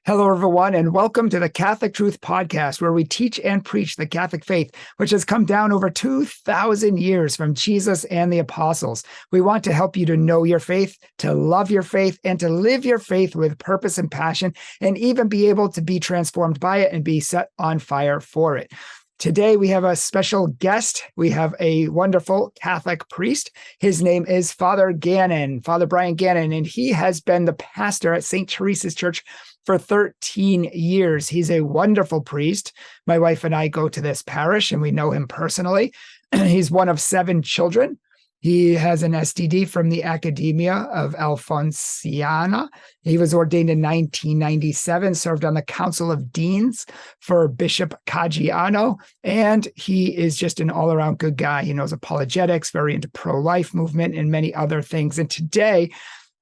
Hello, everyone, and welcome to the Catholic Truth Podcast, where we teach and preach the Catholic faith, which has come down over 2,000 years from Jesus and the apostles. We want to help you to know your faith, to love your faith, and to live your faith with purpose and passion, and even be able to be transformed by it and be set on fire for it. Today, we have a special guest. We have a wonderful Catholic priest. His name is Father Gannon, Father Bryan Gannon, and he has been the pastor at St. Teresa's Church for 13 years. He's a wonderful priest. My wife and I go to this parish, and we know him personally. He's one of 7 children. He has an STD from the Academia of Alfonsiana. He was ordained in 1997, served on the Council of Deans for Bishop Caggiano, and he is just an all-around good guy. He knows apologetics, very into pro-life movement, and many other things. And today,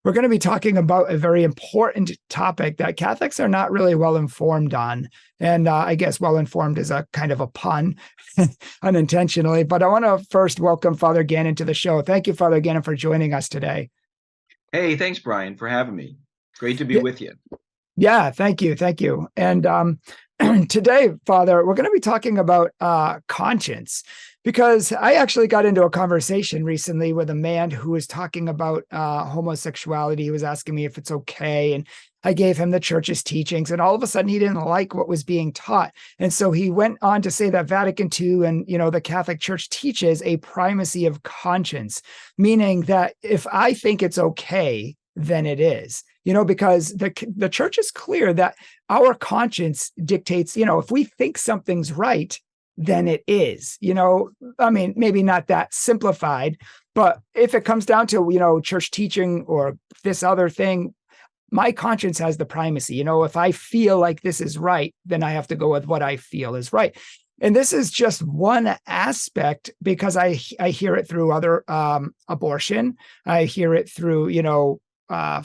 we're going to be talking about a very important topic that Catholics are not really well informed on. And I guess well informed is a kind of a pun, unintentionally. But I want to first welcome Father Gannon to the show. Thank you, Father Gannon, for joining us today. Hey, thanks, Brian, for having me. Great to be with you. Yeah, thank you. Thank you. And today, Father, we're going to be talking about conscience, because I actually got into a conversation recently with a man who was talking about homosexuality. He was asking me if it's okay, and I gave him the church's teachings, and all of a sudden he didn't like what was being taught. And so he went on to say that Vatican II and, the Catholic Church teaches a primacy of conscience, meaning that if I think it's okay, then it is. Because the church is clear that our conscience dictates, if we think something's right, then it is. Maybe not that simplified, but if it comes down to, church teaching or this other thing, my conscience has the primacy. If I feel like this is right, then I have to go with what I feel is right. And this is just one aspect, because I hear it through other abortion. I hear it through,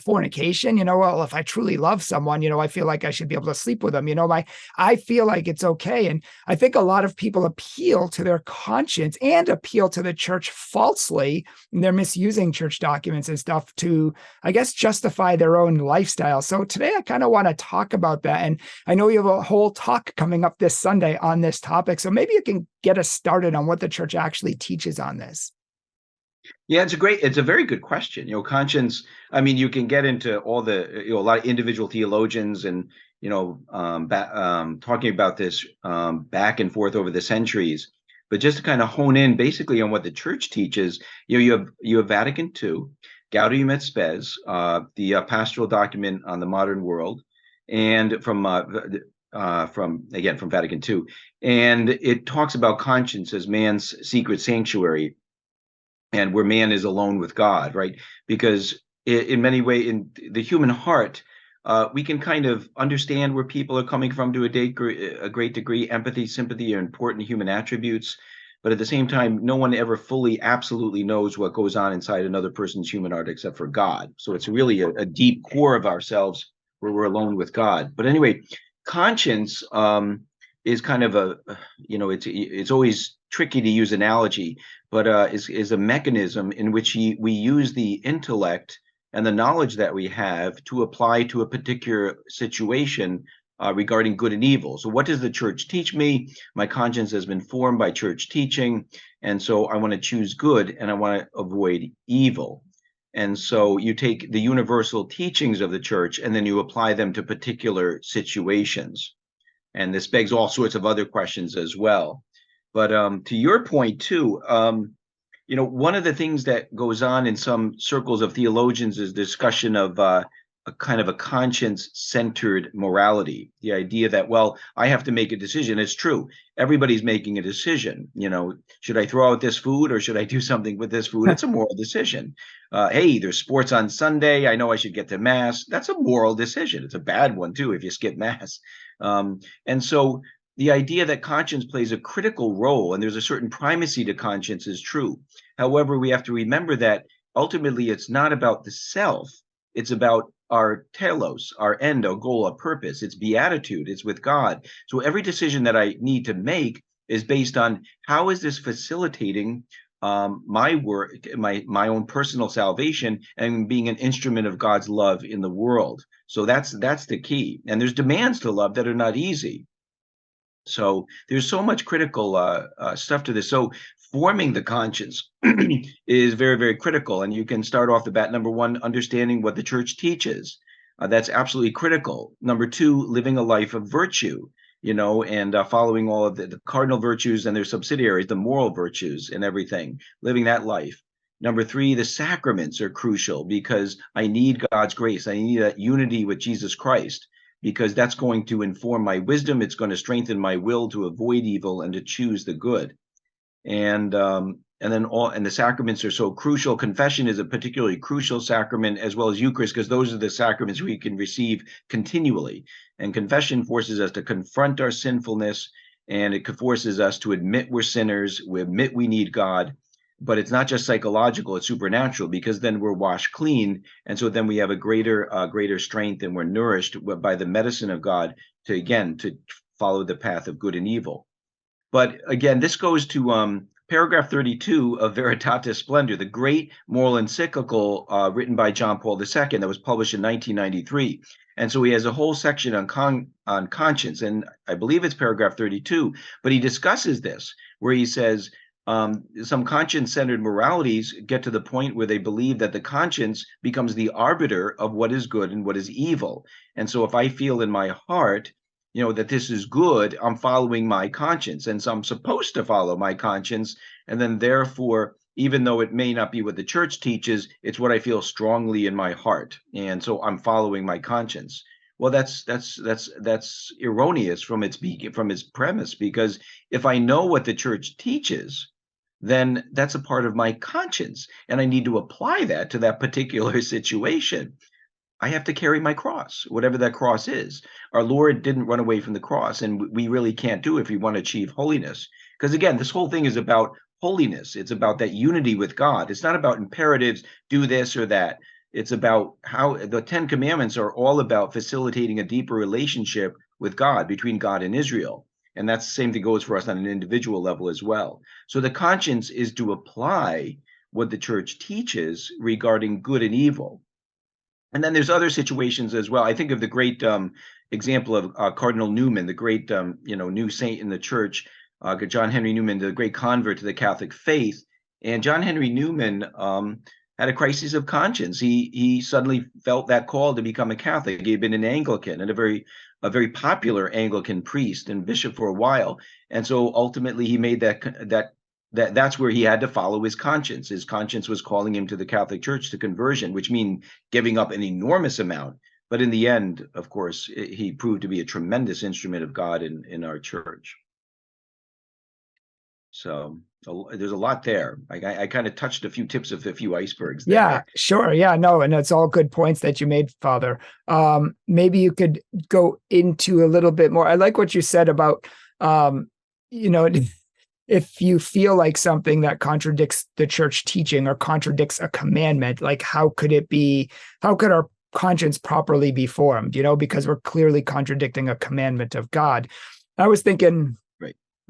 fornication. Well, if I truly love someone, I feel like I should be able to sleep with them. I feel like it's okay. And I think a lot of people appeal to their conscience and appeal to the church falsely. And they're misusing church documents and stuff to, I guess, justify their own lifestyle. So today I kind of want to talk about that. And I know you have a whole talk coming up this Sunday on this topic. So maybe you can get us started on what the church actually teaches on this. Yeah, it's a very good question. Conscience, you can get into all the, a lot of individual theologians and, talking about this back and forth over the centuries. But just to kind of hone in basically on what the church teaches, you have Vatican II, Gaudium et Spes, the pastoral document on the modern world, and from Vatican II. And it talks about conscience as man's secret sanctuary, and where man is alone with God, right? Because in many ways, in the human heart, we can kind of understand where people are coming from to a great degree. Empathy, sympathy are important human attributes. But at the same time, no one ever fully, absolutely knows what goes on inside another person's human heart except for God. So it's really a deep core of ourselves where we're alone with God. But anyway, conscience is kind of it's always tricky to use analogy, but is a mechanism in which we use the intellect and the knowledge that we have to apply to a particular situation regarding good and evil. So what does the church teach me? My conscience has been formed by church teaching, and so I want to choose good and I want to avoid evil. And so you take the universal teachings of the church and then you apply them to particular situations. And this begs all sorts of other questions as well. But to your point too, one of the things that goes on in some circles of theologians is discussion of a kind of a conscience-centered morality. The idea that, well, I have to make a decision. It's true. Everybody's making a decision. Should I throw out this food or should I do something with this food? It's a moral decision. Hey, there's sports on Sunday. I know I should get to Mass. That's a moral decision. It's a bad one too if you skip Mass. And so the idea that conscience plays a critical role and there's a certain primacy to conscience is true. However, we have to remember that ultimately it's not about the self. It's about our telos, our end, our goal, our purpose. It's beatitude. It's with God. So every decision that I need to make is based on how is this facilitating my work, my own personal salvation, and being an instrument of God's love in the world. So that's the key. And there's demands to love that are not easy. So there's so much critical stuff to this. So forming the conscience is very, very critical. And you can start off the bat, number one, understanding what the church teaches. That's absolutely critical. Number two, living a life of virtue, and following all of the cardinal virtues and their subsidiaries, the moral virtues and everything, living that life. Number three, the sacraments are crucial because I need God's grace. I need that unity with Jesus Christ, because that's going to inform my wisdom. It's going to strengthen my will to avoid evil and to choose the good. And the sacraments are so crucial. Confession is a particularly crucial sacrament, as well as Eucharist, because those are the sacraments we can receive continually. And confession forces us to confront our sinfulness, and it forces us to admit we're sinners. We admit we need God. But it's not just psychological, it's supernatural, because then we're washed clean. And so then we have a greater strength, and we're nourished by the medicine of God to follow the path of good and evil. But again, this goes to paragraph 32 of Veritatis Splendor, the great moral encyclical written by John Paul II that was published in 1993. And so he has a whole section on conscience, and I believe it's paragraph 32, but he discusses this, where he says, some conscience-centered moralities get to the point where they believe that the conscience becomes the arbiter of what is good and what is evil. And so if I feel in my heart, that this is good, I'm following my conscience. And so I'm supposed to follow my conscience. And then therefore, even though it may not be what the church teaches, it's what I feel strongly in my heart. And so I'm following my conscience. Well, that's erroneous from its premise, because if I know what the church teaches, then that's a part of my conscience, and I need to apply that to that particular situation. I have to carry my cross, whatever that cross is. Our Lord didn't run away from the cross, and we really can't do it if we want to achieve holiness. Because again, this whole thing is about holiness. It's about that unity with God. It's not about imperatives, do this or that. It's about how the Ten Commandments are all about facilitating a deeper relationship with God, between God and Israel. And that's the same thing goes for us on an individual level as well. So the conscience is to apply what the church teaches regarding good and evil. And then there's other situations as well. I think of the great example of Cardinal Newman, the great new saint in the church, John Henry Newman, the great convert to the Catholic faith. And John Henry Newman had a crisis of conscience. He suddenly felt that call to become a Catholic. He had been an Anglican and a very popular Anglican priest and bishop for a while. And so ultimately he made that's where he had to follow his conscience. His conscience was calling him to the Catholic Church, to conversion, which means giving up an enormous amount. But in the end, of course, he proved to be a tremendous instrument of God in our church. So there's a lot there. I kind of touched a few tips of a few icebergs there. Yeah, sure. Yeah, no, and it's all good points that you made, Father. Maybe you could go into a little bit more. I like what you said about, if you feel like something that contradicts the church teaching or contradicts a commandment, like how could our conscience properly be formed, because we're clearly contradicting a commandment of God. I was thinking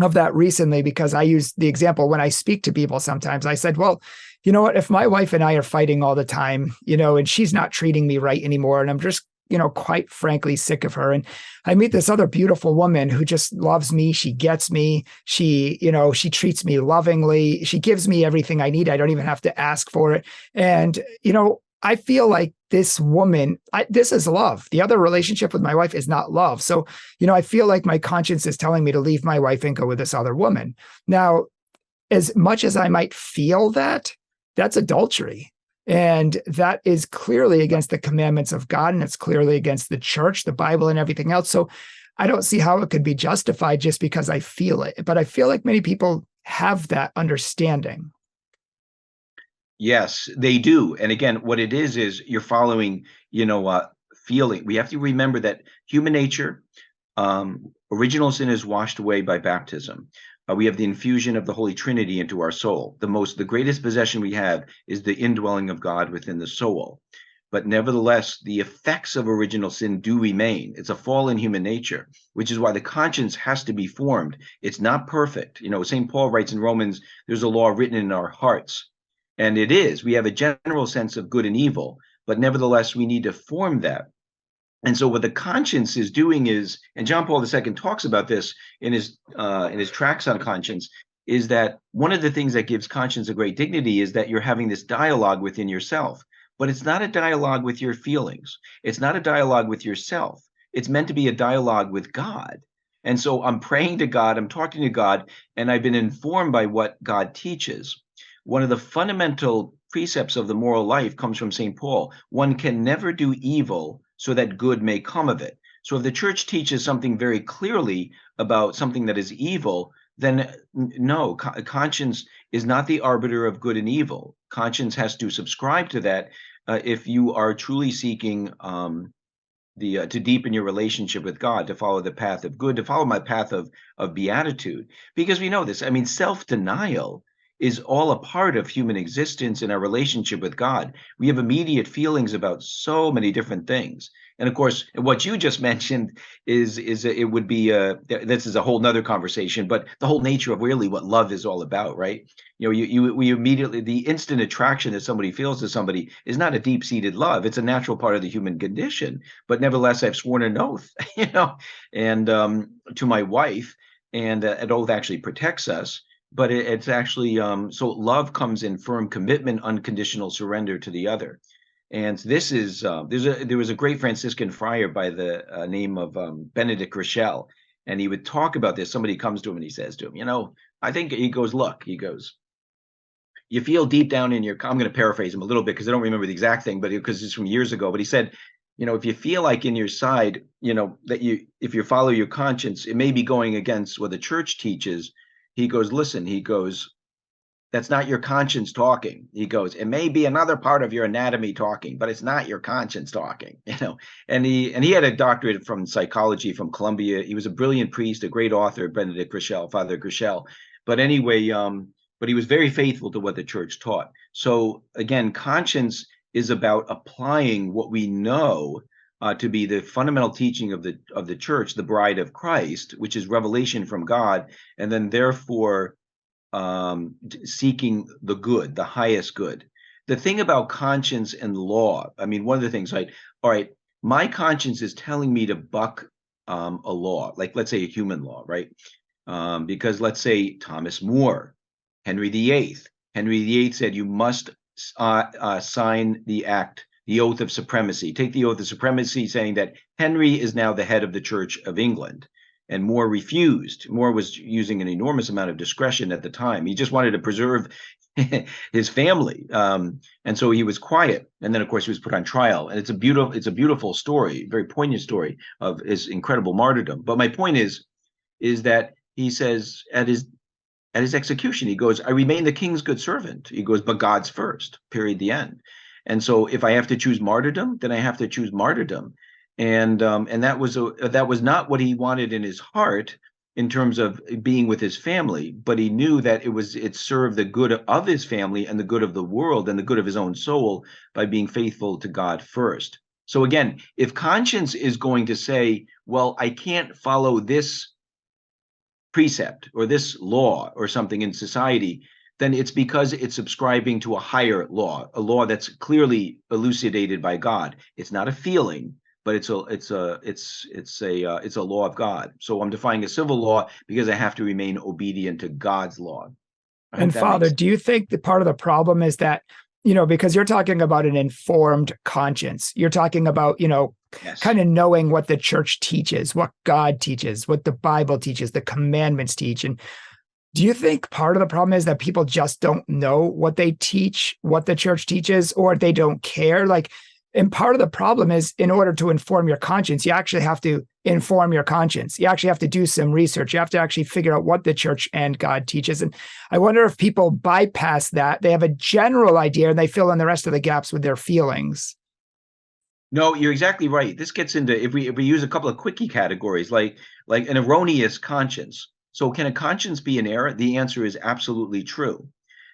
of that recently, because I use the example when I speak to people. Sometimes I said, well, you know what, if my wife and I are fighting all the time, and she's not treating me right anymore, and I'm just, quite frankly sick of her, and I meet this other beautiful woman who just loves me, she gets me, she treats me lovingly, she gives me everything I need, I don't even have to ask for it. And, I feel like this woman, this is love. The other relationship with my wife is not love. So, I feel like my conscience is telling me to leave my wife and go with this other woman. Now, as much as I might feel that, that's adultery. And that is clearly against the commandments of God, and it's clearly against the church, the Bible, and everything else. So I don't see how it could be justified just because I feel it. But I feel like many people have that understanding. Yes, they do. And again, what it is you're following, feeling. We have to remember that human nature, original sin is washed away by baptism. We have the infusion of the Holy Trinity into our soul. The greatest possession we have is the indwelling of God within the soul. but nevertheless, the effects of original sin do remain. It's a fallen human nature, which is why the conscience has to be formed. It's not perfect. St. Paul writes in Romans, there's a law written in our hearts. And it is. We have a general sense of good and evil, but nevertheless, we need to form that. And so what the conscience is doing is, and John Paul II talks about this in his tracts on conscience, is that one of the things that gives conscience a great dignity is that you're having this dialogue within yourself. But it's not a dialogue with your feelings. It's not a dialogue with yourself. It's meant to be a dialogue with God. And so I'm praying to God, I'm talking to God, and I've been informed by what God teaches. One of the fundamental precepts of the moral life comes from St. Paul. One can never do evil so that good may come of it. So if the church teaches something very clearly about something that is evil, then no, conscience is not the arbiter of good and evil. Conscience has to subscribe to that if you are truly seeking to deepen your relationship with God, to follow the path of good, to follow my path of beatitude. Because we know this. I mean, self-denial is all a part of human existence and our relationship with God. We have immediate feelings about so many different things. And of course, what you just mentioned is it would be this is a whole nother conversation, but the whole nature of really what love is all about, right? We immediately, the instant attraction that somebody feels to somebody is not a deep-seated love. It's a natural part of the human condition. But nevertheless, I've sworn an oath, and to my wife, and an oath actually protects us. But it's actually so love comes in firm commitment, unconditional surrender to the other. And this is there was a great Franciscan friar by the name of Benedict Rochelle, and he would talk about this. Somebody comes to him and he says to him, I think he goes, look, he goes, you feel deep down in your, I'm going to paraphrase him a little bit because I don't remember the exact thing, but because it's from years ago, but he said, if you feel like in your side, that if you follow your conscience, it may be going against what the church teaches. He goes, listen, he goes, that's not your conscience talking. He goes, it may be another part of your anatomy talking, but it's not your conscience talking, And he had a doctorate from psychology from Columbia. He was a brilliant priest, a great author, Benedict Rochelle, Father Rochelle. But anyway, but he was very faithful to what the church taught. So again, conscience is about applying what we know to be the fundamental teaching of the church, the bride of Christ, which is revelation from God, and then therefore seeking the good, the highest good. The thing about conscience and law, I mean, one of the things, right? All right, my conscience is telling me to buck a law, like let's say a human law, right? Because let's say Thomas More, Henry VIII. Henry VIII said you must sign the oath of supremacy. Take the oath of supremacy, saying that Henry is now the head of the Church of England. And More refused. More was using an enormous amount of discretion at the time. He just wanted to preserve his family, and so he was quiet. And then, of course, he was put on trial. And it's a beautiful story, very poignant story of his incredible martyrdom. But my point is that he says at his execution, he goes, "I remain the king's good servant." He goes, "But God's first. Period. The end." And so, if I have to choose martyrdom, then I have to choose martyrdom. And that was not what he wanted in his heart in terms of being with his family, but he knew that it served the good of his family and the good of the world and the good of his own soul by being faithful to God first. So again, if conscience is going to say, well, I can't follow this precept or this law or something in society, then it's because it's subscribing to a higher law, a law that's clearly elucidated by God. It's not a feeling, but it's a law of God. So I'm defying a civil law because I have to remain obedient to God's law. And Father, do you think that part of the problem is that, because you're talking about an informed conscience, you're talking about, Yes. kind of knowing what the church teaches, what God teaches, what the Bible teaches, the commandments teach. And do you think part of the problem is that people just don't know what they teach, what the church teaches, or they don't care? And part of the problem is, in order to inform your conscience, you actually have to inform your conscience. You actually have to do some research. You have to actually figure out what the church and God teaches. And I wonder if people bypass that. They have a general idea and they fill in the rest of the gaps with their feelings. No, you're exactly right. This gets into, if we use a couple of quickie categories, like an erroneous conscience. So can a conscience be an error? The answer is absolutely true.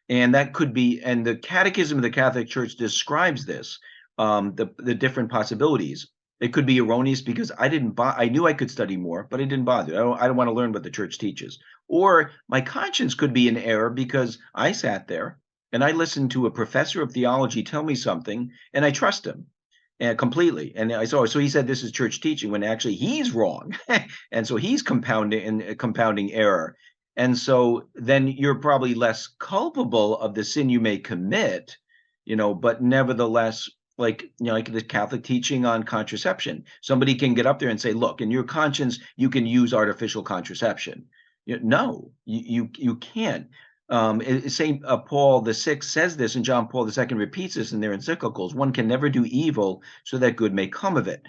And that could be, and the Catechism of the Catholic Church describes this. the different possibilities. It could be erroneous because I knew I could study more, but I didn't bother. I don't want to learn what the church teaches. Or my conscience could be in error because I sat there and I listened to a professor of theology tell me something, and I trust him and completely. And I saw, so he said this is church teaching when actually he's wrong, and so he's compounding error. And so then you're probably less culpable of the sin you may commit, but nevertheless, like the Catholic teaching on contraception, somebody can get up there and say, look, in your conscience, you can use artificial contraception. No, you can't. Saint Paul VI says this, and John Paul II repeats this in their encyclicals. One can never do evil so that good may come of it.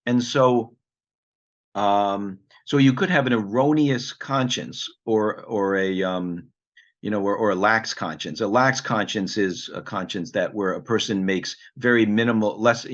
And so you could have an erroneous conscience or a lax conscience. A lax conscience is a conscience where a person makes very minimal, less,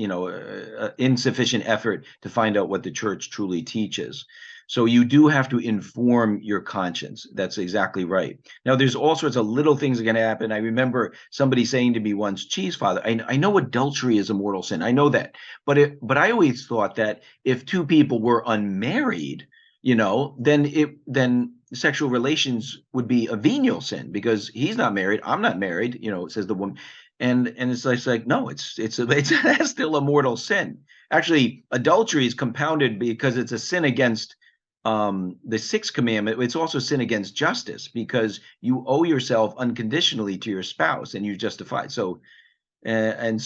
insufficient effort to find out what the church truly teaches. So you do have to inform your conscience. That's exactly right. Now, there's all sorts of little things that are going to happen. I remember somebody saying to me once, geez, Father, I know adultery is a mortal sin. I know that. But I always thought that if two people were unmarried, then sexual relations would be a venial sin because he's not married, I'm not married, says the woman. And it's like no, it's that's still a mortal sin. Actually, adultery is compounded because it's a sin against the sixth commandment. It's also sin against justice because you owe yourself unconditionally to your spouse and you justify. So in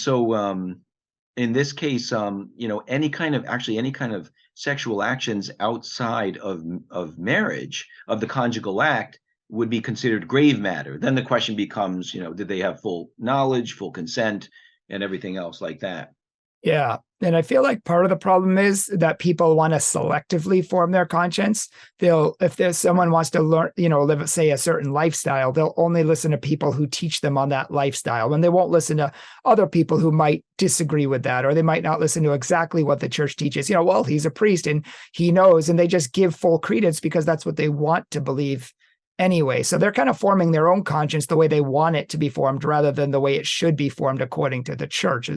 this case, any kind of sexual actions outside of marriage, of the conjugal act, would be considered grave matter. Then the question becomes, did they have full knowledge, full consent, and everything else like that? Yeah. And I feel like part of the problem is that people want to selectively form their conscience. If there's someone wants to learn, live, say, a certain lifestyle, they'll only listen to people who teach them on that lifestyle. And they won't listen to other people who might disagree with that, or they might not listen to exactly what the church teaches. Well, he's a priest and he knows, and they just give full credence because that's what they want to believe anyway. So they're kind of forming their own conscience the way they want it to be formed rather than the way it should be formed according to the church.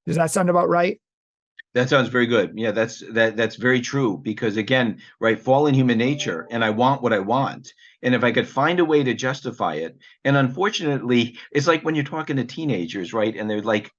Does that sound about right? That sounds very good. Yeah, that's very true because again, right, fallen human nature, and I want what I want. And if I could find a way to justify it, and unfortunately, it's like when you're talking to teenagers, right? And they're like,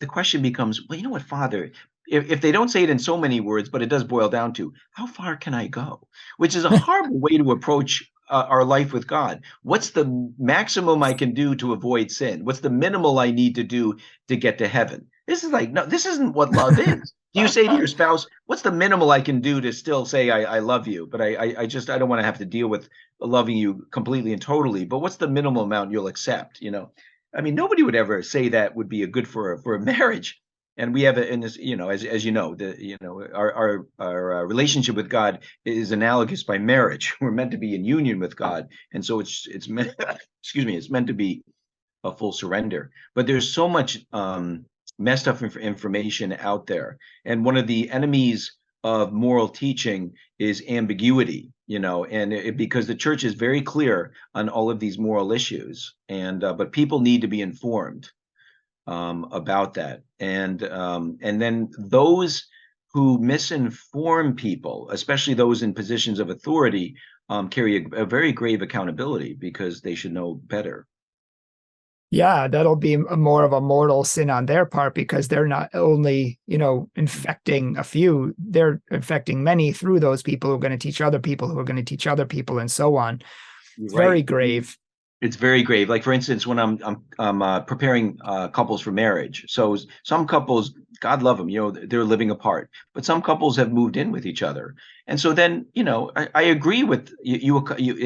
the question becomes, well, you know what, Father, if they don't say it in so many words, but it does boil down to how far can I go? Which is a horrible way to approach our life with God. What's the maximum I can do to avoid sin? What's the minimal I need to do to get to heaven? This is like, no, this isn't what love is. Do you say to your spouse, what's the minimal I can do to still say I love you? But I don't want to have to deal with loving you completely and totally. But what's the minimal amount you'll accept? I mean, nobody would ever say that would be a good for a marriage. And we have in this, as you know, our relationship with God is analogous by marriage. We're meant to be in union with God, and so it's meant, excuse me, it's meant to be a full surrender. But there's so much messed up information out there, and one of the enemies of moral teaching is ambiguity. Because the church is very clear on all of these moral issues, and but people need to be informed about that. And then those who misinform people, especially those in positions of authority, carry a very grave accountability because they should know better. Yeah, that'll be more of a mortal sin on their part because they're not only, infecting a few, they're infecting many through those people who are going to teach other people who are going to teach other people and so on. It's Right. very grave. It's very grave. Like for instance, when I'm preparing couples for marriage. So some couples, God love them, they're living apart. But some couples have moved in with each other, and so then I agree with you.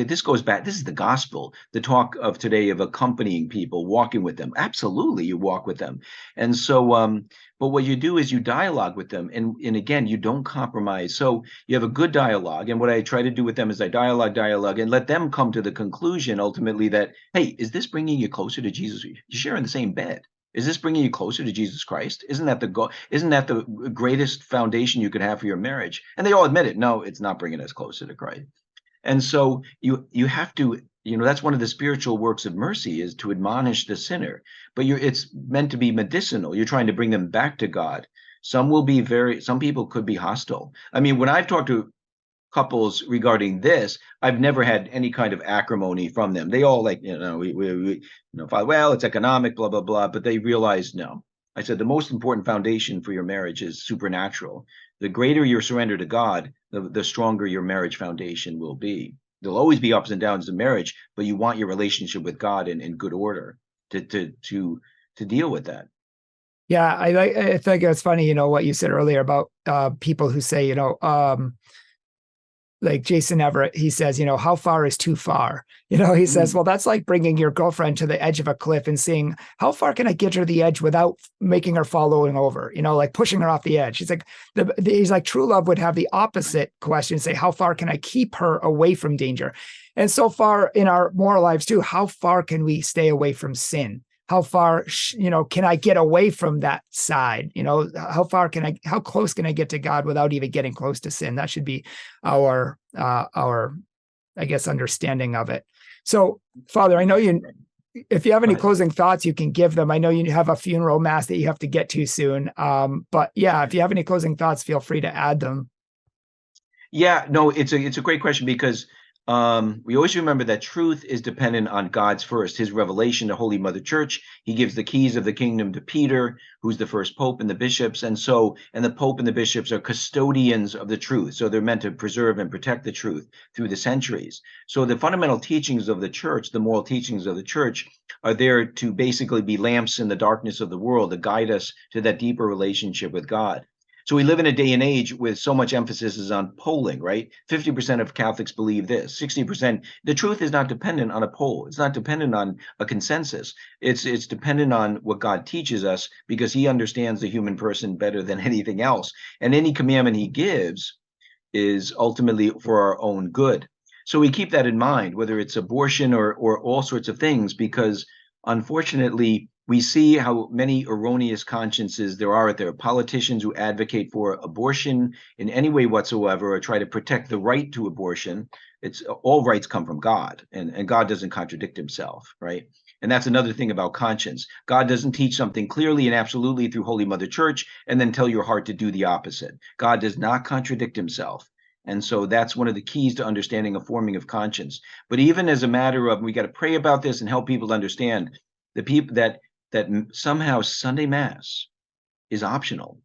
This goes back. This is the gospel. The talk of today of accompanying people, walking with them. Absolutely, you walk with them, and so but what you do is you dialogue with them, and again, you don't compromise. So you have a good dialogue, and what I try to do with them is I dialogue, and let them come to the conclusion ultimately that, hey, is this bringing you closer to Jesus? You're sharing the same bed. Is this bringing you closer to Jesus Christ? Isn't that the goal? Isn't that the greatest foundation you could have for your marriage? And they all admit it. No, it's not bringing us closer to Christ. And so you have to that's one of the spiritual works of mercy, is to admonish the sinner. But it's meant to be medicinal. You're trying to bring them back to God. Some people could be hostile. I mean, when I've talked to couples regarding this, I've never had any kind of acrimony from them. They all we well, it's economic, blah, blah, blah, but they realize, no. I said, the most important foundation for your marriage is supernatural. The greater your surrender to God, the stronger your marriage foundation will be. There'll always be ups and downs in marriage, but you want your relationship with God in good order to deal with that. Yeah, I think it's funny, what you said earlier about people who say, like Jason Everett, he says, how far is too far? He says, well, that's like bringing your girlfriend to the edge of a cliff and seeing how far can I get her to the edge without making her falling over, like pushing her off the edge. He's like, true love would have the opposite question, say, how far can I keep her away from danger? And so far in our moral lives too, how far can we stay away from sin? How far, can I get away from that side? How close can I get to God without even getting close to sin? That should be our, I guess, understanding of it. So, Father, I know if you have any closing thoughts, you can give them. I know you have a funeral mass that you have to get to soon. But yeah, if you have any closing thoughts, feel free to add them. Yeah, no, it's a great question, because we always remember that truth is dependent on God's first, his revelation to Holy Mother Church. He gives the keys of the kingdom to Peter, who's the first pope, and the bishops. And the pope and the bishops are custodians of the truth. So they're meant to preserve and protect the truth through the centuries. So the fundamental teachings of the church, the moral teachings of the church, are there to basically be lamps in the darkness of the world, to guide us to that deeper relationship with God. So we live in a day and age with so much emphasis is on polling, right? 50% of Catholics believe this, 60%. The truth is not dependent on a poll. It's not dependent on a consensus. It's dependent on what God teaches us, because he understands the human person better than anything else. And any commandment he gives is ultimately for our own good. So we keep that in mind, whether it's abortion or all sorts of things, because unfortunately, we see how many erroneous consciences there are out there. Politicians who advocate for abortion in any way whatsoever, or try to protect the right to abortion. It's all rights come from God, and God doesn't contradict himself, right? And that's another thing about conscience. God doesn't teach something clearly and absolutely through Holy Mother Church and then tell your heart to do the opposite. God does not contradict himself. And so that's one of the keys to understanding a forming of conscience. But even as a matter of, we got to pray about this and help people understand the people that somehow Sunday Mass is optional.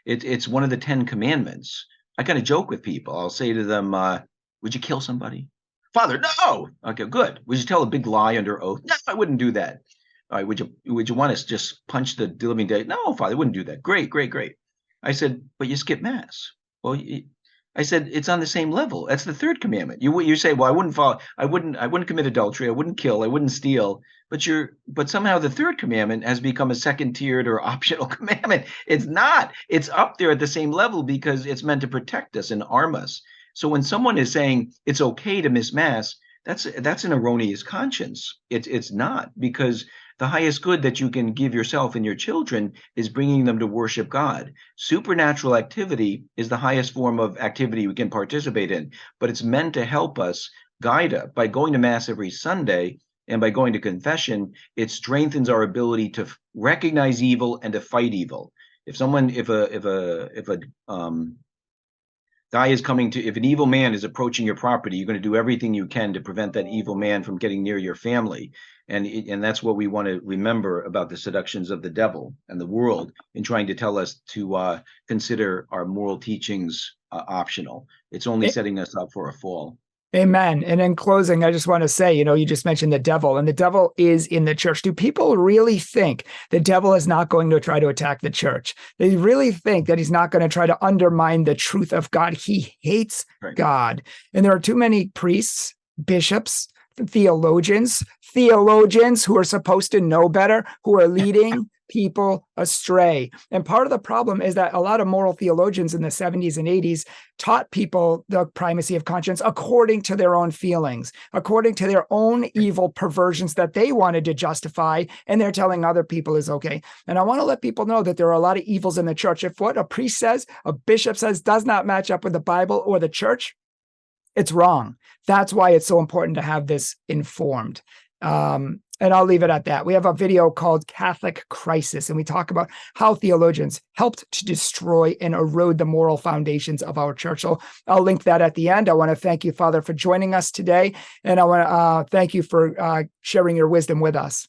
It's one of the 10 commandments. I kind of joke with people. I'll say to them, would you kill somebody? Father, no. Okay, good. Would you tell a big lie under oath? No, I wouldn't do that. All right, would you want us to just punch the living dead? No, Father, I wouldn't do that. Great, great, great. I said, but you skip Mass. Well, I said, it's on the same level. That's the third commandment. You say, well, I wouldn't commit adultery, I wouldn't kill, I wouldn't steal. But somehow the third commandment has become a second-tiered or optional commandment. It's not. It's up there at the same level, because it's meant to protect us and arm us. So when someone is saying it's okay to miss Mass, that's an erroneous conscience. It's not, because the highest good that you can give yourself and your children is bringing them to worship God. Supernatural activity is the highest form of activity we can participate in, but it's meant to help us, guide us. By going to Mass every Sunday and by going to confession, it strengthens our ability to recognize evil and to fight evil. If an evil man is approaching your property, you're going to do everything you can to prevent that evil man from getting near your family. And that's what we want to remember about the seductions of the devil and the world in trying to tell us to consider our moral teachings optional. It's only setting us up for a fall. Amen. And in closing, I just want to say, you just mentioned the devil, and the devil is in the church. Do people really think the devil is not going to try to attack the church? They really think that he's not going to try to undermine the truth of God. He hates God. And there are too many priests, bishops, theologians who are supposed to know better, who are leading people astray. And part of the problem is that a lot of moral theologians in the 70s and 80s taught people the primacy of conscience according to their own feelings, according to their own evil perversions that they wanted to justify, and they're telling other people is okay. And I want to let people know that there are a lot of evils in the church. If what a priest says, a bishop says does not match up with the Bible or the church, It's wrong. That's why it's so important to have this informed. And I'll leave it at that. We have a video called Catholic Crisis, and we talk about how theologians helped to destroy and erode the moral foundations of our church. So I'll link that at the end. I want to thank you, Father, for joining us today. And I want to thank you for sharing your wisdom with us.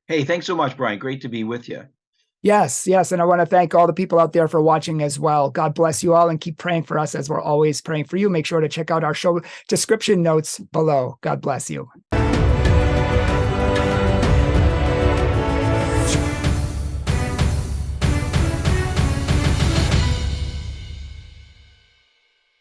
Hey, thanks so much, Bryan. Great to be with you. Yes. And I want to thank all the people out there for watching as well. God bless you all, and keep praying for us as we're always praying for you. Make sure to check out our show description notes below. God bless you.